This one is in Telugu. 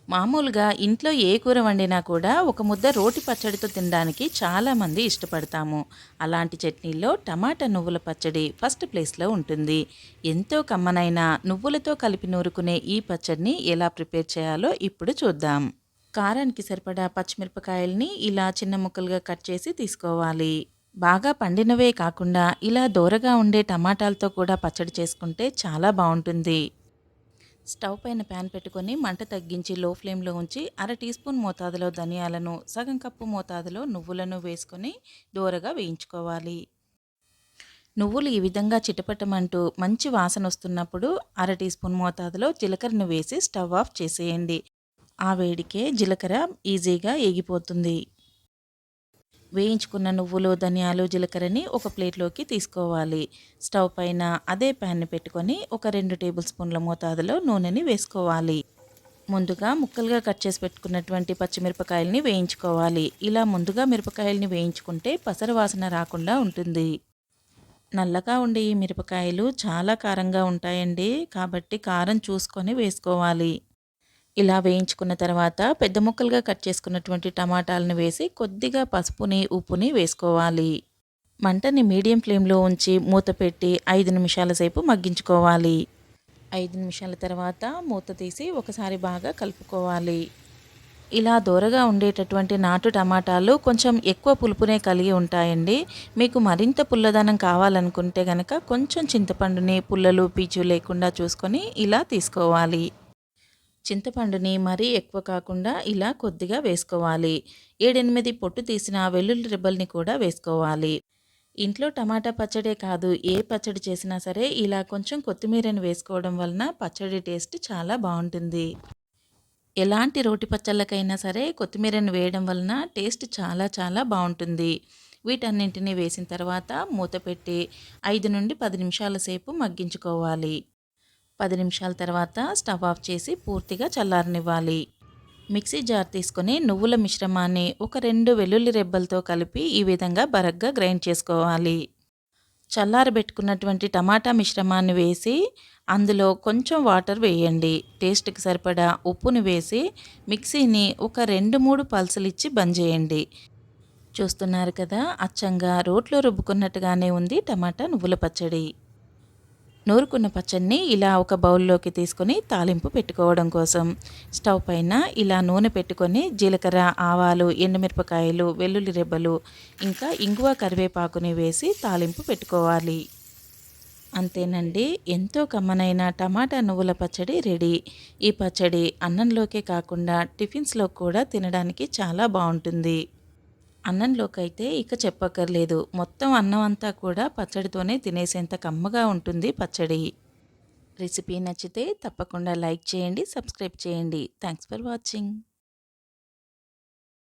మామూలుగా ఇంట్లో ఏ కూర వండినా కూడా ఒక ముద్ద రోటి పచ్చడితో తినడానికి చాలామంది ఇష్టపడతాము. అలాంటి చట్నీల్లో టమాటా నువ్వుల పచ్చడి ఫస్ట్ ప్లేస్‌లో ఉంటుంది. ఎంతో కమ్మనైన నువ్వులతో కలిపి నూరుకునే ఈ పచ్చడిని ఎలా ప్రిపేర్ చేయాలో ఇప్పుడు చూద్దాం. కారానికి సరిపడా పచ్చిమిరపకాయల్ని ఇలా చిన్న ముక్కలుగా కట్ చేసి తీసుకోవాలి. బాగా పండినవే కాకుండా ఇలా దోరగా ఉండే టమాటాలతో కూడా పచ్చడి చేసుకుంటే చాలా బావుంటుంది. స్టవ్ పైన ప్యాన్ పెట్టుకొని మంట తగ్గించి లో ఫ్లేమ్లో ఉంచి అర టీ స్పూన్ మోతాదులో ధనియాలను, సగం కప్పు మోతాదులో నువ్వులను వేసుకొని దోరగా వేయించుకోవాలి. నువ్వులు ఈ విధంగా చిటపటమంటూ మంచి వాసన వస్తున్నప్పుడు అర టీ స్పూన్ మోతాదులో జీలకర్రను వేసి స్టవ్ ఆఫ్ చేసేయండి. ఆ వేడికే జీలకర్ర ఈజీగా ఏగిపోతుంది. వేయించుకున్న నువ్వులు, ధనియాలు, జీలకర్రని ఒక ప్లేట్లోకి తీసుకోవాలి. స్టవ్ పైన అదే ప్యాన్ని పెట్టుకొని ఒక 2 టేబుల్ స్పూన్ల మోతాదులో నూనెని వేసుకోవాలి. ముందుగా ముక్కలుగా కట్ చేసి పెట్టుకున్నటువంటి పచ్చిమిరపకాయలని వేయించుకోవాలి. ఇలా ముందుగా మిరపకాయల్ని వేయించుకుంటే పసరు వాసన రాకుండా ఉంటుంది. నల్లగా ఉండే ఈ మిరపకాయలు చాలా కారంగా ఉంటాయండి. కాబట్టి కారం చూసుకొని వేసుకోవాలి. ఇలా వేయించుకున్న తర్వాత పెద్ద ముక్కలుగా కట్ చేసుకున్నటువంటి టమాటాలను వేసి కొద్దిగా పసుపుని, ఉప్పుని వేసుకోవాలి. మంటని మీడియం ఫ్లేమ్లో ఉంచి మూత పెట్టి 5 నిమిషాల సేపు మగ్గించుకోవాలి. 5 నిమిషాల తర్వాత మూత తీసి ఒకసారి బాగా కలుపుకోవాలి. ఇలా దోరగా ఉండేటటువంటి నాటు టమాటాలు కొంచెం ఎక్కువ పులుపునే కలిగి ఉంటాయండి. మీకు మరింత పుల్లదనం కావాలనుకుంటే గనక కొంచెం చింతపండుని పుల్లలు, పీచు లేకుండా చూసుకొని ఇలా తీసుకోవాలి. చింతపండుని మరీ ఎక్కువ కాకుండా ఇలా కొద్దిగా వేసుకోవాలి. 7, 8 పొట్టు తీసిన వెల్లుల్లి రెబ్బల్ని కూడా వేసుకోవాలి. ఇంట్లో టమాటా పచ్చడే కాదు, ఏ పచ్చడి చేసినా సరే ఇలా కొంచెం కొత్తిమీరని వేసుకోవడం వలన పచ్చడి టేస్ట్ చాలా బాగుంటుంది. ఎలాంటి రోటి పచ్చళ్ళకైనా సరే కొత్తిమీరని వేయడం వలన టేస్ట్ చాలా చాలా బాగుంటుంది. వీటన్నింటినీ వేసిన తర్వాత మూత పెట్టి 5 నుండి 10 నిమిషాల సేపు మగ్గించుకోవాలి. 10 నిమిషాల తర్వాత స్టవ్ ఆఫ్ చేసి పూర్తిగా చల్లారనివ్వాలి. మిక్సీ జార్ తీసుకొని నువ్వుల మిశ్రమాన్ని ఒక 2 వెల్లుల్లి రెబ్బలతో కలిపి ఈ విధంగా బరగ్గా గ్రైండ్ చేసుకోవాలి. చల్లారబెట్టుకున్నటువంటి టమాటా మిశ్రమాన్ని వేసి అందులో కొంచెం వాటర్ వేయండి. టేస్ట్కి సరిపడా ఉప్పుని వేసి మిక్సీని ఒక 2-3 పల్సులు ఇచ్చి బంద్ చేయండి. చూస్తున్నారు కదా, అచ్చంగా రోట్లో రుబ్బుకున్నట్టుగానే ఉంది టమాటా నువ్వుల పచ్చడి. నూరుకున్న పచ్చడిని ఇలా ఒక బౌల్లోకి తీసుకొని తాలింపు పెట్టుకోవడం కోసం స్టవ్ పైన ఇలా నూనె పెట్టుకొని జీలకర్ర, ఆవాలు, ఎండుమిరపకాయలు, వెల్లుల్లి రెబ్బలు ఇంకా ఇంగువ, కరివేపాకుని వేసి తాలింపు పెట్టుకోవాలి. అంతేనండి, ఎంతో కమ్మనైన టమాటా నువ్వుల పచ్చడి రెడీ. ఈ పచ్చడి అన్నంలోకే కాకుండా టిఫిన్స్లో కూడా తినడానికి చాలా బాగుంటుంది. అన్నంలోకైతే ఇక చెప్పక్కర్లేదు. మొత్తం అన్నం అంతా కూడా పచ్చడితోనే తినేసేంత కమ్మగా ఉంటుంది పచ్చడి. రెసిపీ నచ్చితే తప్పకుండా లైక్ చేయండి, సబ్స్క్రైబ్ చేయండి. Thanks for watching.